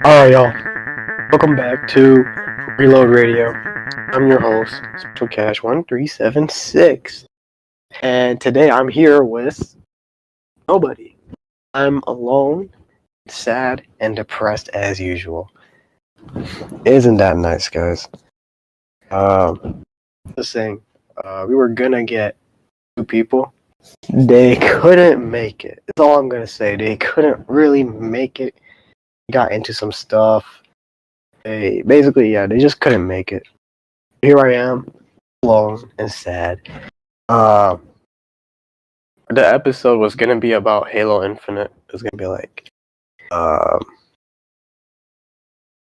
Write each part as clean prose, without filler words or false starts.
Alright, y'all. Welcome back to Reload Radio. I'm your host, Special Cash 1376. And today I'm here with nobody. I'm alone, sad, and depressed as usual. Isn't that nice, guys? This thing, we were gonna get 2 people. They couldn't make it. That's all I'm gonna say. They couldn't really make it. Got into some stuff. They just couldn't make it. Here I am, alone and sad. The episode was gonna be about Halo Infinite. It was gonna be like,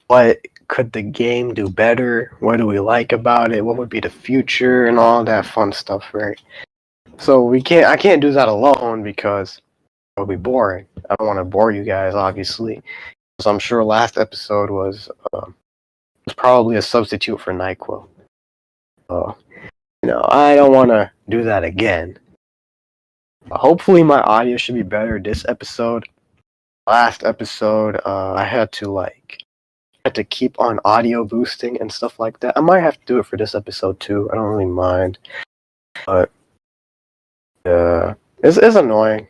what could the game do better? What do we like about it? What would be the future and all that fun stuff, right? So I can't do that alone because it'll be boring. I don't want to bore you guys, obviously. So I'm sure last episode was probably a substitute for NyQuil. I don't want to do that again. Hopefully my audio should be better this episode. Last episode, I had to keep on audio boosting and stuff like that. I might have to do it for this episode too. I don't really mind. But it's annoying,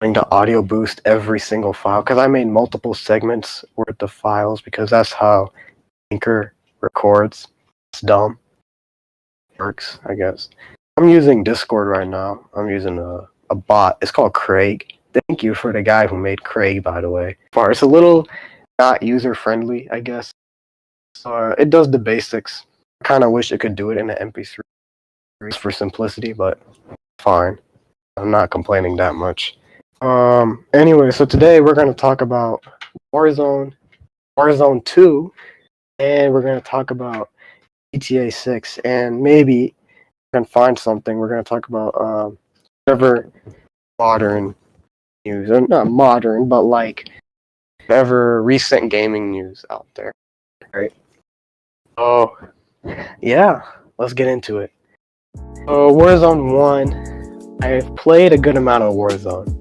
having to audio boost every single file because I made multiple segments worth of files because that's how Anchor records. It's dumb. Works, I guess. I'm using Discord right now. I'm using a bot. It's called Craig. Thank you for the guy who made Craig, by the way. It's a little not user-friendly, I guess. So it does the basics. I kind of wish it could do it in an MP3 for simplicity, but fine. I'm not complaining that much. Anyway, so today we're going to talk about Warzone 2, and we're going to talk about GTA6, and maybe we can find something. We're going to talk about whatever modern news, or not modern, but whatever recent gaming news out there, right? Oh, yeah, let's get into it. Warzone 1, I've played a good amount of Warzone.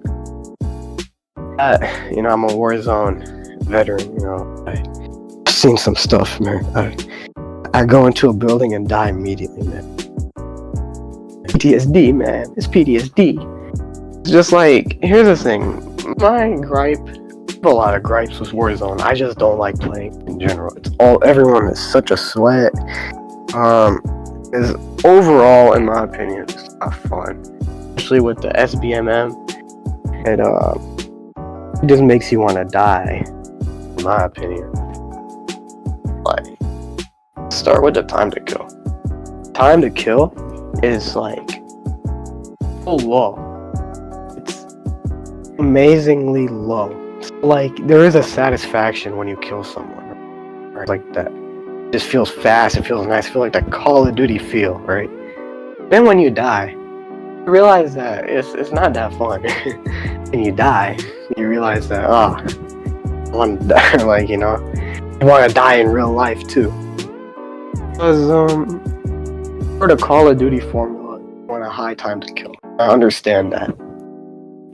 I'm a Warzone veteran, I've seen some stuff, man. I go into a building and die immediately, man. PTSD, man. It's PTSD. It's just here's the thing. My gripe, I have a lot of gripes with Warzone. I just don't like playing in general. Everyone is such a sweat. Is overall, in my opinion, it's not fun. Especially with the SBMM. It just makes you want to die, in my opinion. Start with the time to kill. Time to kill is so low. It's amazingly low. There is a satisfaction when you kill someone, right? Like that. It just feels fast. It feels nice. It feels like that Call of Duty feel, right? Then when you die, you realize that it's not that fun. And you die, you realize that I want to die. You want to die in real life too. Because for the Call of Duty formula, you want a high time to kill. I understand that.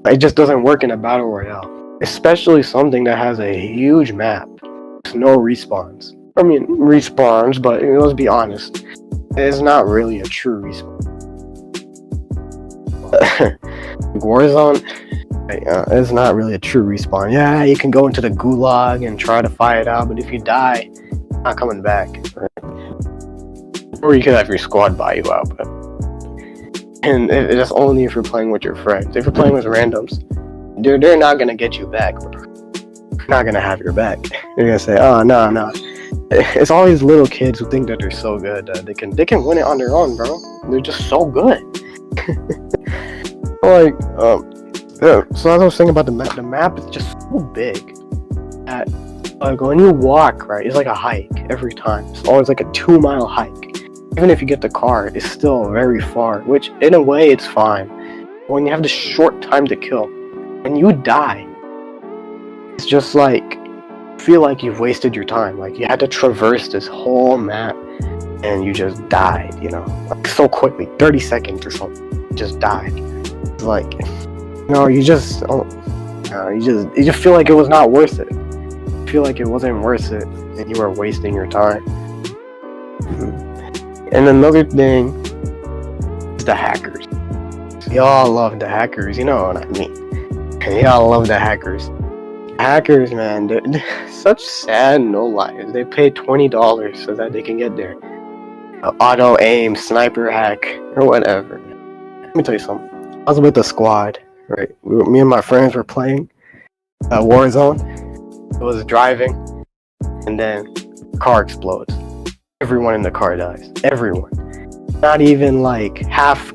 It just doesn't work in a battle royale, especially something that has a huge map. There's no respawns. I mean, respawns, but let's be honest, it's not really a true respawn. Warzone, it's not really a true respawn. Yeah, you can go into the gulag and try to fight it out, but if you die, you're not coming back. Right? Or you could have your squad buy you out, and it's only if you're playing with your friends. If you're playing with randoms, they're not gonna get you back, bro. They're not gonna have your back. They're gonna say, "Oh, no." It's all these little kids who think that they're so good. They can win it on their own, bro. They're just so good. So as I was saying about the map is just so big that when you walk, right, it's like a hike every time. It's always like a 2-mile hike. Even if you get the car, it's still very far, which in a way it's fine. When you have this short time to kill, when you die, it's just feel like you've wasted your time. You had to traverse this whole map and you just died, so quickly, 30 seconds or something, you just died. It's you just feel like it was not worth it. feel like it wasn't worth it and you were wasting your time. And another thing is the hackers. Y'all love the hackers, you know what I mean. Y'all love the hackers. Hackers, man, they're such sad no lies. They pay $20 so that they can get their auto aim sniper hack or whatever. Let me tell you something. I was with the squad, right? Me and my friends were playing Warzone. I was driving, and then the car explodes. Everyone in the car dies. Everyone. Not even like half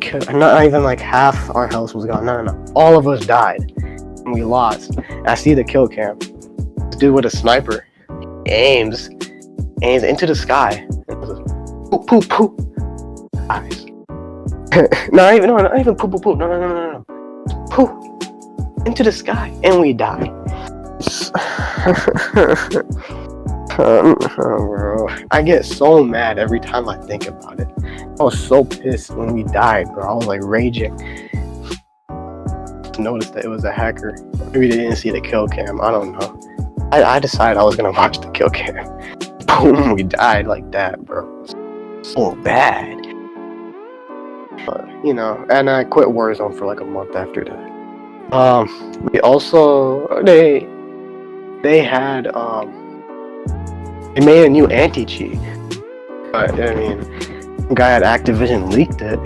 our health was gone. No. All of us died. And we lost. I see the kill cam. This dude with a sniper aims into the sky. Poop. Eyes. not even poop. No. Poop. Into the sky. And we die. Bro, I get so mad every time I think about it. I was so pissed when we died, bro. I was like raging. Noticed that it was a hacker. Maybe they didn't see the kill cam. I don't know. I decided I was gonna watch the kill cam. Boom, we died like that, bro. So bad. But, you know, and I quit Warzone for like a month after that. We also they had they made a new anti-cheat. But I mean, the guy at Activision leaked it.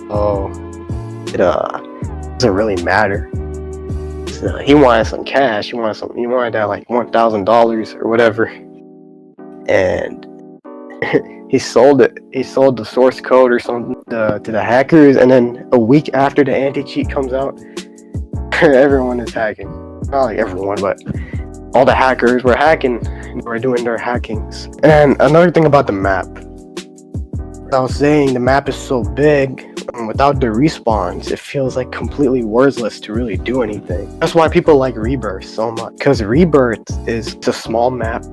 So it doesn't really matter. So he wanted some cash. He wanted that like $1,000 or whatever, and he sold it. He sold the source code or something to the hackers, and then a week after the anti-cheat comes out, everyone is hacking. Not like everyone, but all the hackers were hacking. They were doing their hackings. And another thing about the map, I was saying the map is so big. Without the respawns, it feels like completely worthless to really do anything. That's why people like Rebirth so much, because Rebirth is a small map.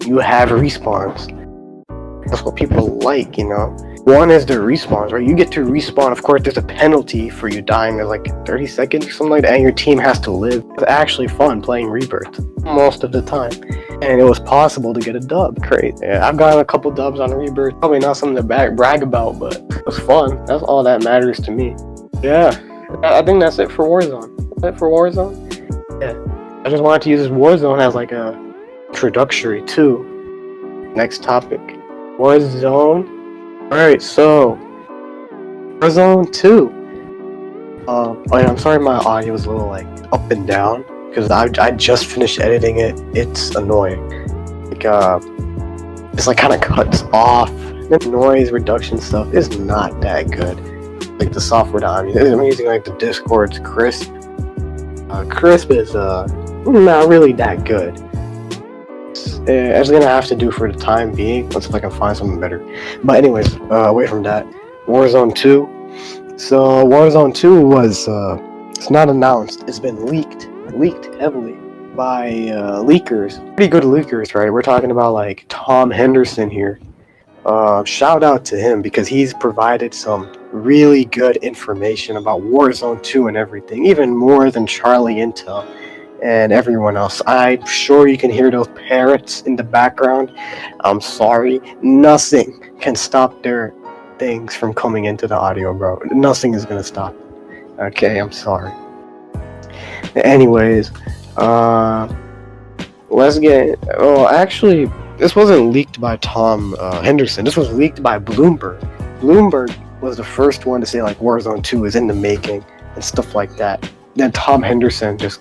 You have respawns. That's what people like, you know. One is the respawns, right? You get to respawn. Of course, there's a penalty for you dying. There's like 30 seconds or something like that, and your team has to live. It's actually fun playing Rebirth most of the time, and it was possible to get a dub. Crazy. Yeah, I've gotten a couple dubs on Rebirth. Probably not something to brag about, but it was fun. That's all that matters to me. Yeah, I think that's it for Warzone. That's it for Warzone. Yeah, I just wanted to use this Warzone as like a introductory to next topic. Warzone. Alright, so Warzone 2. Oh yeah, I'm sorry my audio is a little like up and down because I just finished editing it. It's annoying. Like it's like kind of cuts off. The noise reduction stuff is not that good. Like the software that I'm using like the Discord's Crisp. Crisp is not really that good. It's gonna have to do for the time being. Let's see if I can find something better. But anyways, away from that, Warzone 2. So Warzone 2 was it's not announced. It's been leaked heavily by leakers. Pretty good leakers, right? We're talking about like Tom Henderson here. Shout out to him because he's provided some really good information about Warzone 2 and everything, even more than Charlie Intel and everyone else. I'm sure you can hear those parrots in the background. I'm sorry. Nothing can stop their things from coming into the audio, bro. Nothing is gonna stop it. Okay, I'm sorry. Anyways, let's get... Oh, actually, this wasn't leaked by Tom Henderson. This was leaked by Bloomberg. Bloomberg was the first one to say, like, Warzone 2 is in the making and stuff like that. Then Tom Henderson just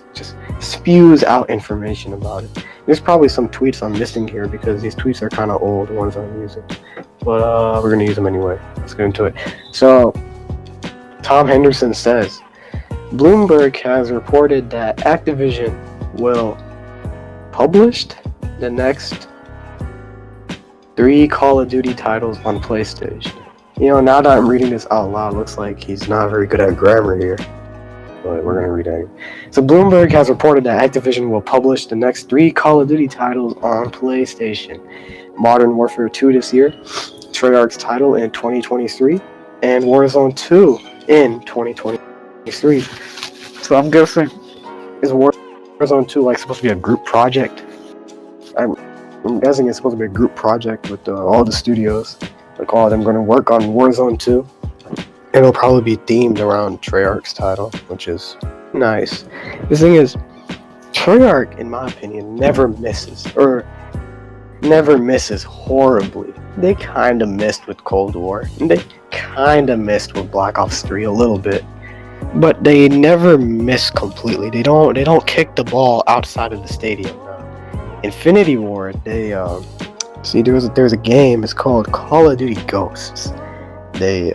spews out information about it. There's probably some tweets I'm missing here because these tweets are kind of old, the ones I'm using. But we're going to use them anyway. Let's get into it. So, Tom Henderson says, Bloomberg has reported that Activision will publish the next 3 Call of Duty titles on PlayStation. You know, now that I'm reading this out loud, it looks like he's not very good at grammar here. But we're going to read it. So Bloomberg has reported that Activision will publish the next 3 Call of Duty titles on PlayStation. Modern Warfare 2 this year, Treyarch's title in 2023, and Warzone 2 in 2023. So I'm guessing, is Warzone 2 like supposed to be a group project? I'm guessing it's supposed to be a group project with all the studios. Like all of them going to work on Warzone 2. It'll probably be themed around Treyarch's title, which is nice. The thing is, Treyarch, in my opinion, never misses horribly. They kind of missed with Cold War, and they kind of missed with Black Ops 3 a little bit, but they never miss completely. They don't kick the ball outside of the stadium. Infinity Ward, they see there's a game. It's called Call of Duty Ghosts. They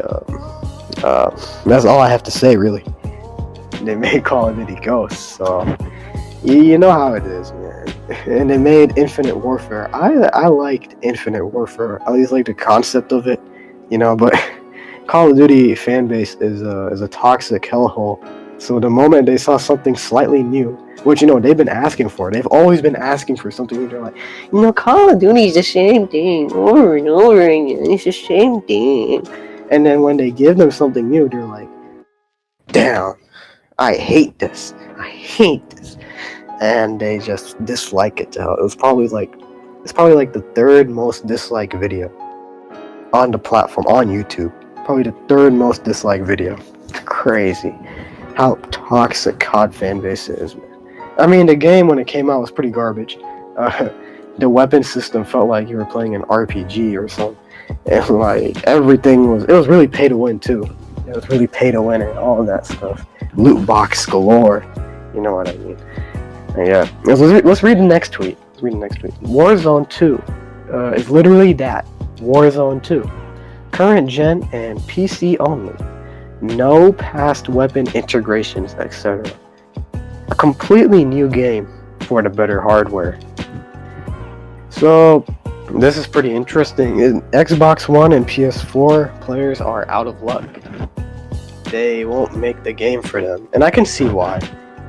that's all I have to say really. They made Call of Duty Ghosts, so you know how it is, man. And they made Infinite Warfare. I liked Infinite Warfare. I always liked the concept of it, but Call of Duty fan base is a toxic hellhole. So the moment they saw something slightly new, which they've been asking for, they've always been asking for something new. They're like, Call of Duty is the same thing over and over again. It's the same thing. And then when they give them something new, they're like, damn, I hate this. And they just dislike it. It's probably like the third most disliked video on the platform, on YouTube. Probably the third most disliked video. Crazy how toxic COD fan base is, man. I mean, the game when it came out was pretty garbage. The weapon system felt like you were playing an RPG or something. And like everything was really pay to win too. It was really pay to win and all of that stuff. Loot box galore. You know what I mean? And yeah. Let's read the next tweet. Warzone 2 is literally that. Warzone 2. Current gen and PC only. No past weapon integrations, etc. A completely new game for the better hardware. So this is pretty interesting. Xbox One and PS4 players are out of luck. They won't make the game for them. And I can see why.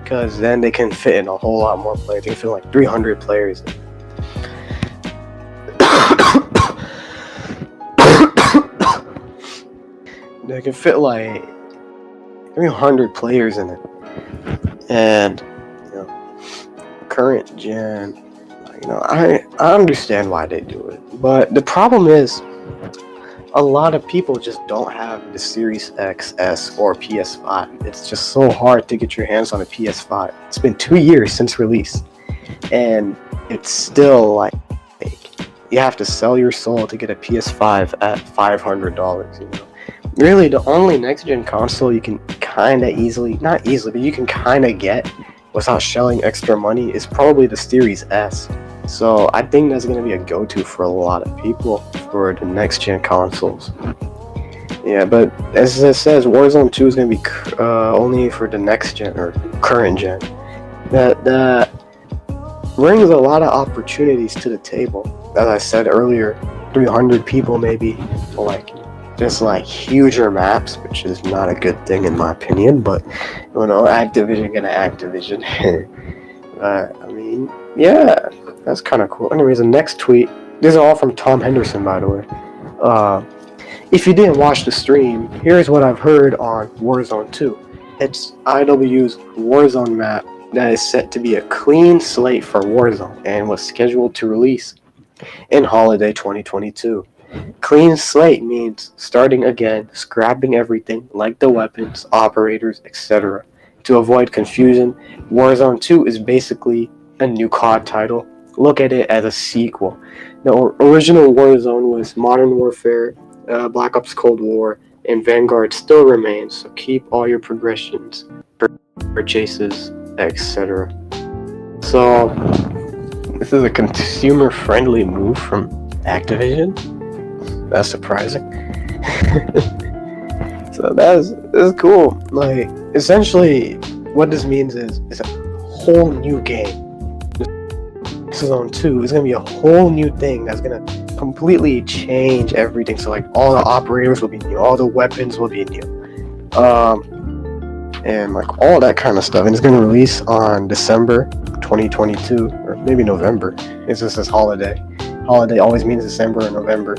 Because then they can fit in a whole lot more players. They can fit like 300 players in. They can fit like 300 players in it. And, current gen, I understand why they do it. But the problem is, a lot of people just don't have the Series X, S, or PS5. It's just so hard to get your hands on a PS5. It's been 2 years since release. And it's still like, you have to sell your soul to get a PS5 at $500, Really, the only next-gen console you can kind of not easily, but you can kind of get without shelling extra money is probably the Series S. So I think that's going to be a go-to for a lot of people for the next-gen consoles. Yeah, but as it says, Warzone 2 is going to be only for the next-gen or current-gen. That brings a lot of opportunities to the table. As I said earlier, 300 people maybe, just huger maps, which is not a good thing in my opinion, but Activision gonna Activision. I mean, yeah, that's kind of cool. Anyways, the next tweet, these are all from Tom Henderson, by the way. If you didn't watch the stream, here's what I've heard on Warzone 2. It's IW's Warzone map that is set to be a clean slate for Warzone and was scheduled to release in holiday 2022. Clean slate means starting again, scrapping everything like the weapons, operators, etc. To avoid confusion, Warzone 2 is basically a new COD title. Look at it as a sequel. The original Warzone was Modern Warfare, Black Ops Cold War, and Vanguard still remains, so keep all your progressions, purchases, etc. So, this is a consumer-friendly move from Activision. That's surprising. So that's cool. Essentially, what this means is it's a whole new game. Warzone 2 is gonna be a whole new thing that's gonna completely change everything. So all the operators will be new, all the weapons will be new, and all that kind of stuff. And it's gonna release on December 2022, or maybe November. It's just this holiday. Holiday always means December or November.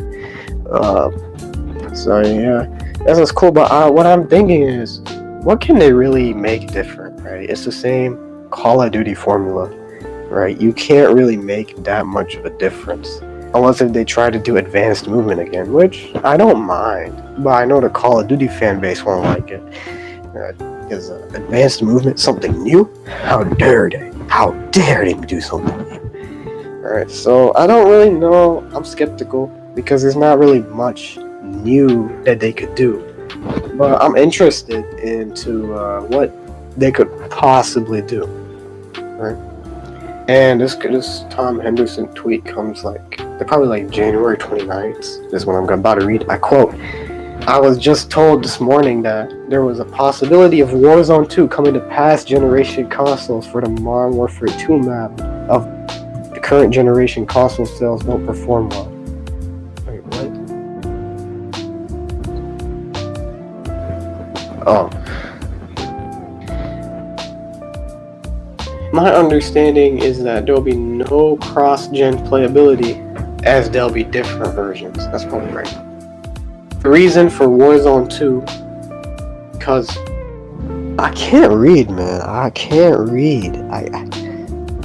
So yeah, that's cool. But what I'm thinking is, what can they really make different, right? It's the same Call of Duty formula. right? You can't really make that much of a difference. Unless if they try to do advanced movement again, which I don't mind. But I know the Call of Duty fan base won't like it. Is advanced movement something new? How dare they? How dare they do something new? Alright, so I don't really know. I'm skeptical because there's not really much new that they could do. But I'm interested into what they could possibly do. Right? And this Tom Henderson tweet comes probably like January 29th. This is what I'm about to read. I quote, "I was just told this morning that there was a possibility of Warzone 2 coming to past generation consoles for the Modern Warfare 2 map of the current generation console sales don't perform well." Wait, what? Oh. My understanding is that there will be no cross-gen playability, as there'll be different versions. That's probably right. The reason for Warzone 2, because I can't read, man. I can't read. I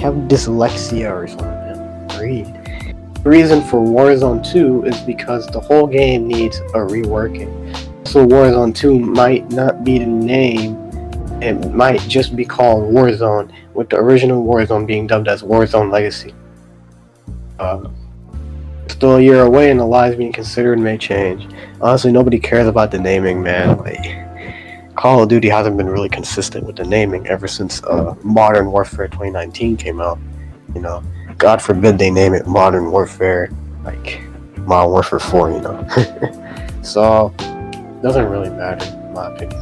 have dyslexia or something. Read. The reason for Warzone 2 is because the whole game needs a reworking. So Warzone 2 might not be the name. It might just be called Warzone, with the original Warzone being dubbed as Warzone Legacy. Still a year away, and the lives being considered may change. Honestly, nobody cares about the naming, man. Call of Duty hasn't been really consistent with the naming ever since Modern Warfare 2019 came out. You know, God forbid they name it Modern Warfare, like Modern Warfare 4. You know, so doesn't really matter in my opinion.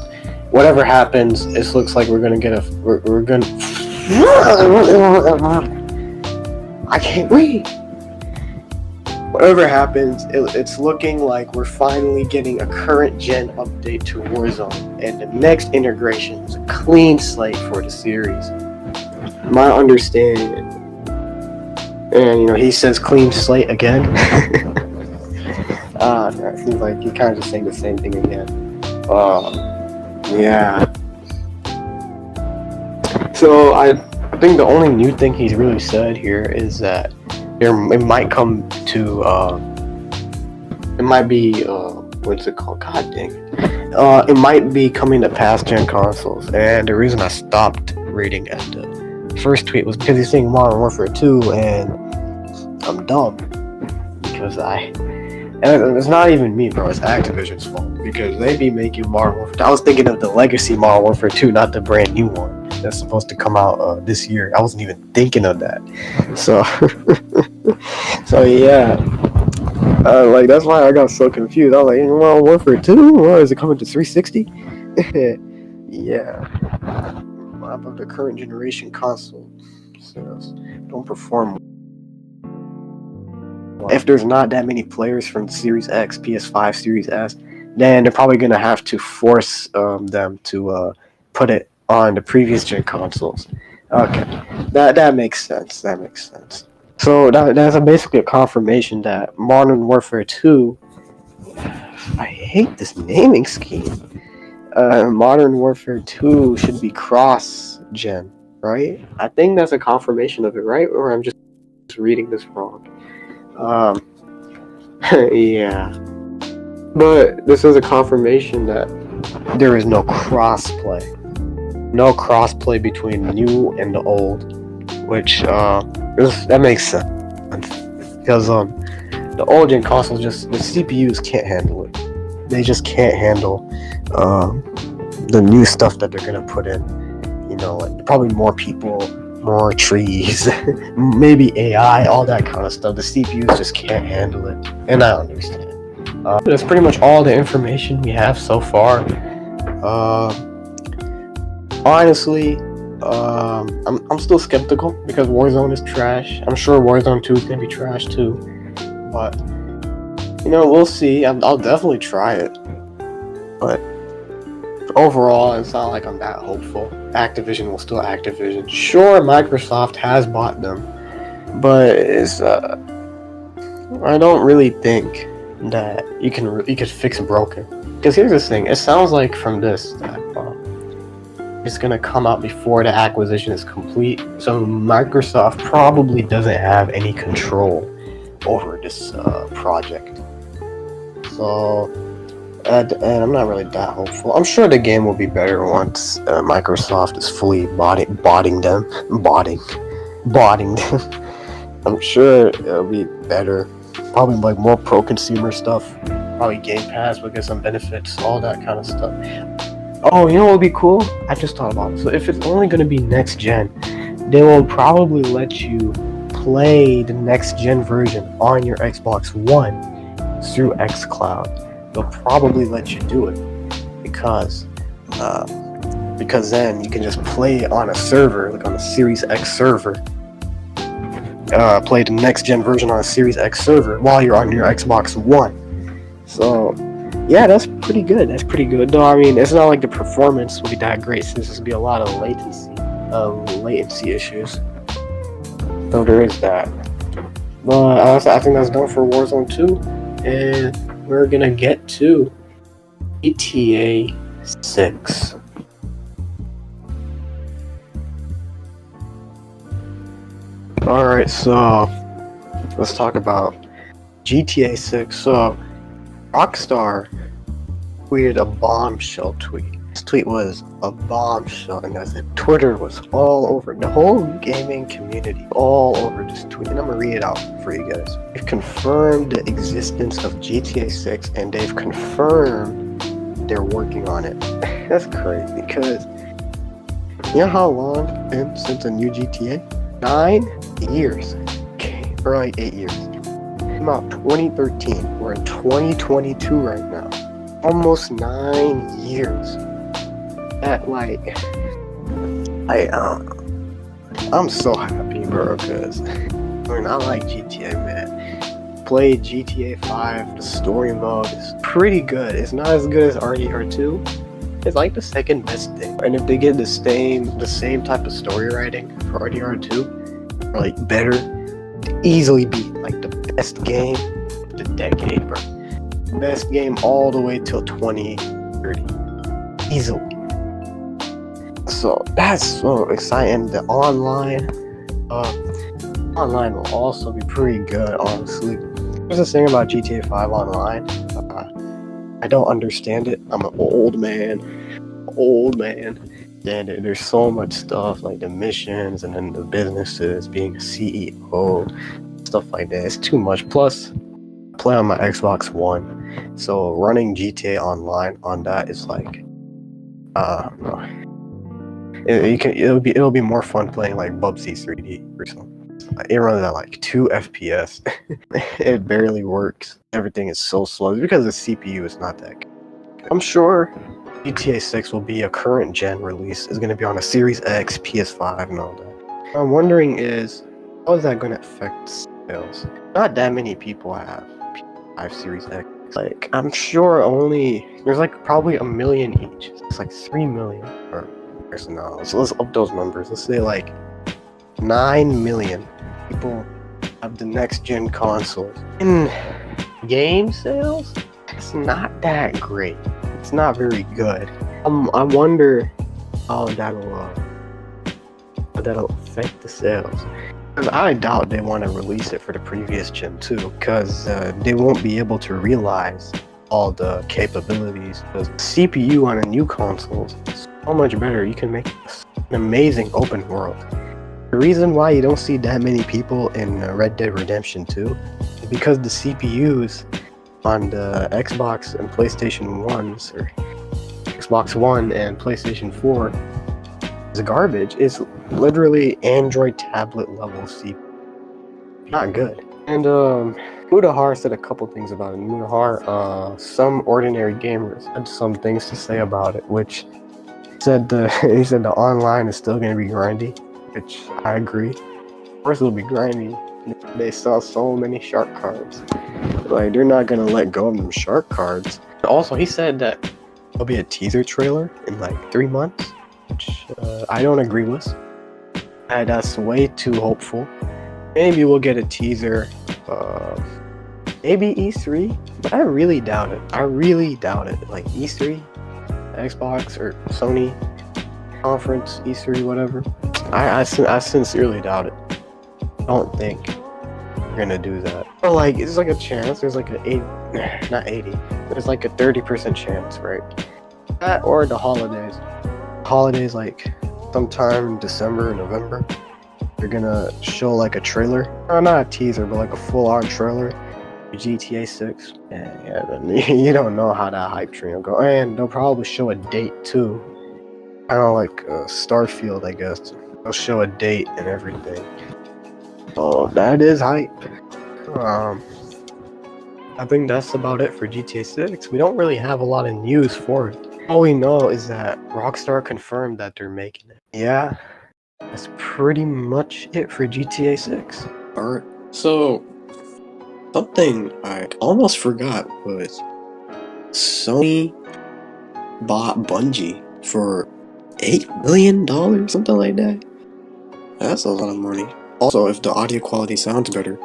Whatever happens, it looks like we're gonna get we're gonna. I can't read. Whatever happens, it's looking like we're finally getting a current gen update to Warzone, and the next integration is a clean slate for the series. My understanding, and he says clean slate again. It seems like he kind of just saying the same thing again. Yeah. So I think the only new thing he's really said here is that it might come to it might be what's it called? God dang it. It might be coming to past gen consoles. And the reason I stopped reading at the first tweet was because he's saying Modern Warfare 2, and I'm dumb because and it's not even me, bro. It's Activision's fault because they be making Modern Warfare. I was thinking of the legacy Modern Warfare 2, not the brand new one that's supposed to come out this year. I wasn't even thinking of that. So, so yeah. That's why I got so confused. I was like, Modern Warfare 2? What, is it coming to 360? Yeah. Map of the current generation console sales don't perform. If there's not that many players from Series X, PS5, Series S, then they're probably going to have to force them to put it on the previous gen consoles. Okay, that makes sense. That makes sense. So that's basically a confirmation that Modern Warfare 2. I hate this naming scheme. Modern Warfare 2 should be cross-gen, right? I think that's a confirmation of it, right? Or I'm just reading this wrong. Yeah. But this is a confirmation that there is no crossplay. No crossplay between new and the old. Which, that makes sense. Because, the old gen consoles the CPUs can't handle it. They just can't handle, the new stuff that they're gonna put in. Probably more people, more trees, maybe AI, all that kind of stuff. The CPUs just can't handle it, and I understand. That's pretty much all the information we have so far. Honestly, I'm still skeptical because Warzone is trash. I'm sure Warzone 2 is gonna be trash too, but we'll see. I'll definitely try it, but overall, it's not like I'm that hopeful. Activision will still Activision. Sure, Microsoft has bought them, but I don't really think that you could fix broken. Because here's the thing: it sounds like from this that It's gonna come out before the acquisition is complete, so Microsoft probably doesn't have any control over this project. So, and I'm not really that hopeful. I'm sure the game will be better once Microsoft is fully botting them. I'm sure it'll be better. Probably like more pro-consumer stuff. Probably Game Pass will get some benefits, all that kind of stuff. Oh, you know what would be cool? I just thought about it. So if it's only going to be next gen, they will probably let you play the next gen version on your Xbox One through xCloud. They'll probably let you do it because then you can just play it on a server, like on a Series X server. Play the next gen version on a Series X server while you're on your Xbox One. So yeah, that's pretty good. Though I mean, it's not like the performance will be that great since there's be a lot of latency issues. So there is that. But I think that's done for Warzone 2, and we're gonna get to GTA6. Alright, so let's talk about GTA 6. So Rockstar tweeted a bombshell tweet. This tweet was a bombshell, and Twitter was all over, the whole gaming community all over this tweet, and I'm gonna read it out for you guys. They've confirmed the existence of GTA 6, and they've confirmed they're working on it. That's crazy, because you know how long it's been since a new GTA? 9 years, or like 8 years. Came out 2013. We're in 2022 right now. Almost 9 years. At I'm so happy, bro, because I like GTA, man. Played GTA 5. The story mode is pretty good. It's not as good as RDR2. It's like the second best thing. And if they get the same type of story writing for RDR2, or like better, easily beat like the best game of the decade, bro. Best game all the way till 2030. Easily. So that's so exciting. The online will also be pretty good, honestly. There's this thing about GTA 5 online. I don't understand it. I'm an old man. And there's so much stuff like the missions and then the businesses, being a CEO, stuff like that. It's too much. Plus, I play on my Xbox One, so running GTA Online on that is like, it'll be more fun playing like Bubsy 3D or something. It runs at like 2 FPS. It barely works. Everything is so slow because the CPU is not that good. I'm sure GTA 6 will be a current gen release. It's going to be on a Series X, PS5, and all that. What I'm wondering is, how is that going to affect sales? Not that many people have PS5 Series X. Like, I'm sure there's like probably 1 million each. It's like 3 million. Or no, so let's up those numbers. Let's say like 9 million people have the next gen consoles. In game sales, it's not that great. It's not very good. I wonder how that'll affect the sales. Because I doubt they want to release it for the previous gen too, because they won't be able to realize all the capabilities. The CPU on a new console is so much better. You can make an amazing open world. The reason why you don't see that many people in Red Dead Redemption 2 is because the CPUs on the Xbox and PlayStation 1s, or Xbox One and PlayStation 4, is garbage. It's literally Android tablet level CPU. Not good. And Mudahar said a couple things about it. Mudahar, some ordinary gamers had some things to say about it, which he said the online is still going to be grindy, which I agree. Of course it'll be grindy. They sell so many shark cards. Like, they're not gonna let go of them shark cards. Also, he said that there'll be a teaser trailer in like 3 months, which I don't agree with. That's way too hopeful. Maybe we'll get a teaser, maybe E3, but I really doubt it. Like E3, Xbox or Sony, conference, E3, whatever. I sincerely doubt it. I don't think we're gonna do that. But like, it's like a chance. There's like not 80. There's like a 30% chance, right? That or the holidays. Holidays like sometime in December, November. They're gonna show like a trailer, not a teaser, but like a full-on trailer for GTA6. And yeah, then you don't know how that hype train will go. And they'll probably show a date too, kind of like Starfield, I guess. They'll show a date and everything. Oh, that is hype. I think that's about it for GTA6. We don't really have a lot of news for it. All we know is that Rockstar confirmed that they're making it. Yeah. That's pretty much it for GTA 6. Alright, so something I almost forgot was Sony bought Bungie for $8 billion, something like that. That's a lot of money. Also, if the audio quality sounds better.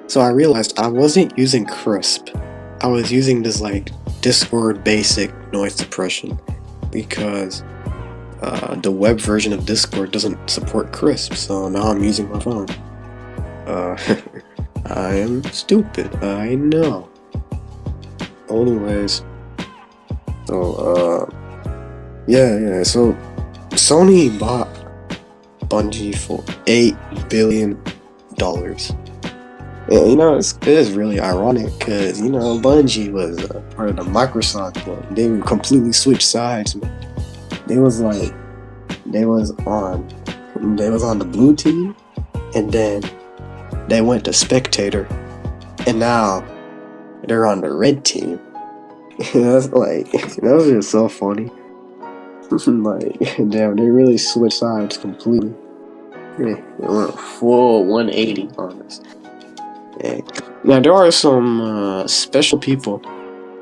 So I realized I wasn't using Crisp. I was using this like Discord basic noise suppression because the web version of Discord doesn't support Crisp, so now I'm using my phone. I am stupid, I know. Anyways, so yeah, so Sony bought Bungie for $8 billion. Yeah, you know, it is really ironic because, you know, Bungie was part of the Microsoft club. They completely switched sides, man. They was on the blue team, and then they went to spectator, and now they're on the red team. That's like, that was just so funny. Like, damn, they really switched sides completely. Yeah, they went full 180 on us. Yeah. Now there are some special people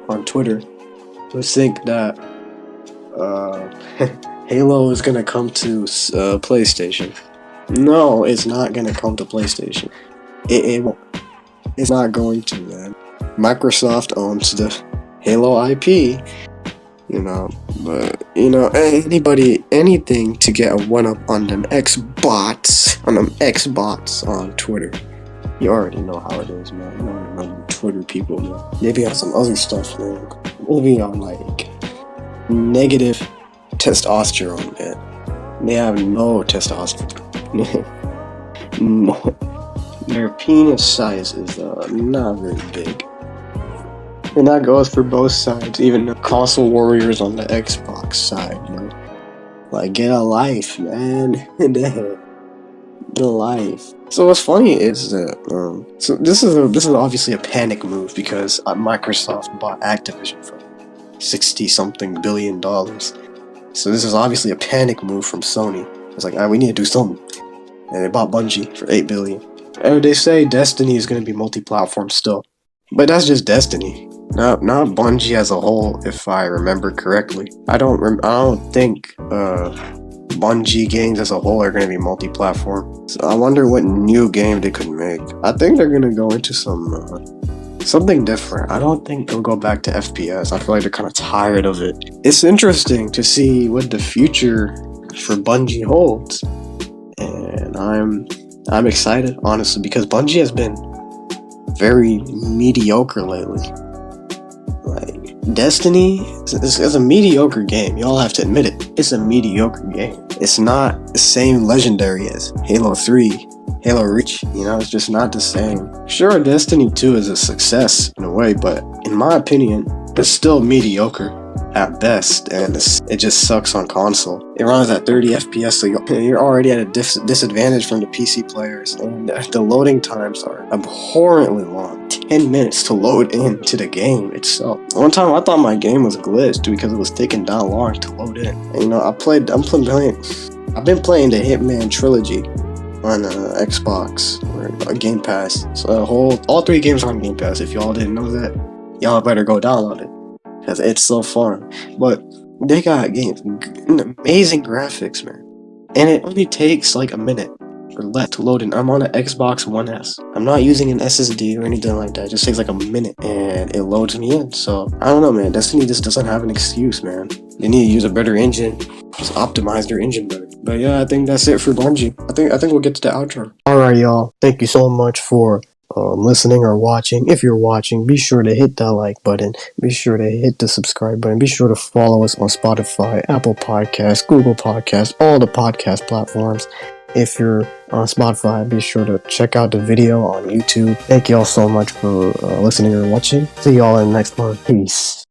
on Twitter who think that Halo is gonna come to PlayStation. No, it's not gonna come to PlayStation. It won't. It's not going to, man. Microsoft owns the Halo IP, you know. But you know, anything to get a one-up on them Xbots on Twitter. You already know how it is, man. You already know Twitter people, man. They be on some other stuff, man. They be on like negative testosterone, man. They have no testosterone. No. Their penis size is not very big. And that goes for both sides, even the console warriors on the Xbox side, man. Like, get a life, man. The life. So what's funny is that so this is obviously a panic move because Microsoft bought Activision for $60-something billion. So this is obviously a panic move from Sony. It's like, we need to do something, and they bought Bungie for $8 billion. And they say Destiny is going to be multi-platform still, but that's just Destiny, not Bungie as a whole, if I remember correctly. I don't think Bungie games as a whole are going to be multi-platform. So I wonder what new game they could make. I think they're going to go into something different. I don't think they'll go back to FPS. I feel like they're kind of tired of it. It's interesting to see what the future for Bungie holds, and I'm excited, honestly, because Bungie has been very mediocre lately. Like, Destiny is a mediocre game. Y'all have to admit it. It's a mediocre game. It's not the same legendary as Halo 3, Halo Reach. You know, it's just not the same. Sure, Destiny 2 is a success in a way, but in my opinion, it's still mediocre at best, and it just sucks on console. It runs at 30 FPS, so you're already at a disadvantage from the PC players, and the loading times are abhorrently long. 10 minutes to load into the game itself. One time I thought my game was glitched because it was taking that long to load in. And, you know, I've been playing the Hitman trilogy on Xbox or Game Pass. So all 3 games are on Game Pass. If y'all didn't know that, y'all better go download it, because it's so fun. But they got games, amazing graphics, man, and it only takes like a minute or less to load in. I'm on an Xbox One S. I'm not using an SSD or anything like that. It just takes like a minute and it loads me in. So I don't know, man. Destiny just doesn't have an excuse, man. They need to use a better engine just optimize their engine better. But yeah, I think that's it for Bungie. I think we'll get to the outro. Alright, y'all. Thank you so much for listening or watching. If you're watching, be sure to hit that like button. Be sure to hit the subscribe button. Be sure to follow us on Spotify, Apple Podcasts, Google Podcasts, all the podcast platforms. If you're on Spotify, be sure to check out the video on YouTube. Thank you all so much for listening or watching. See y'all in the next one. Peace.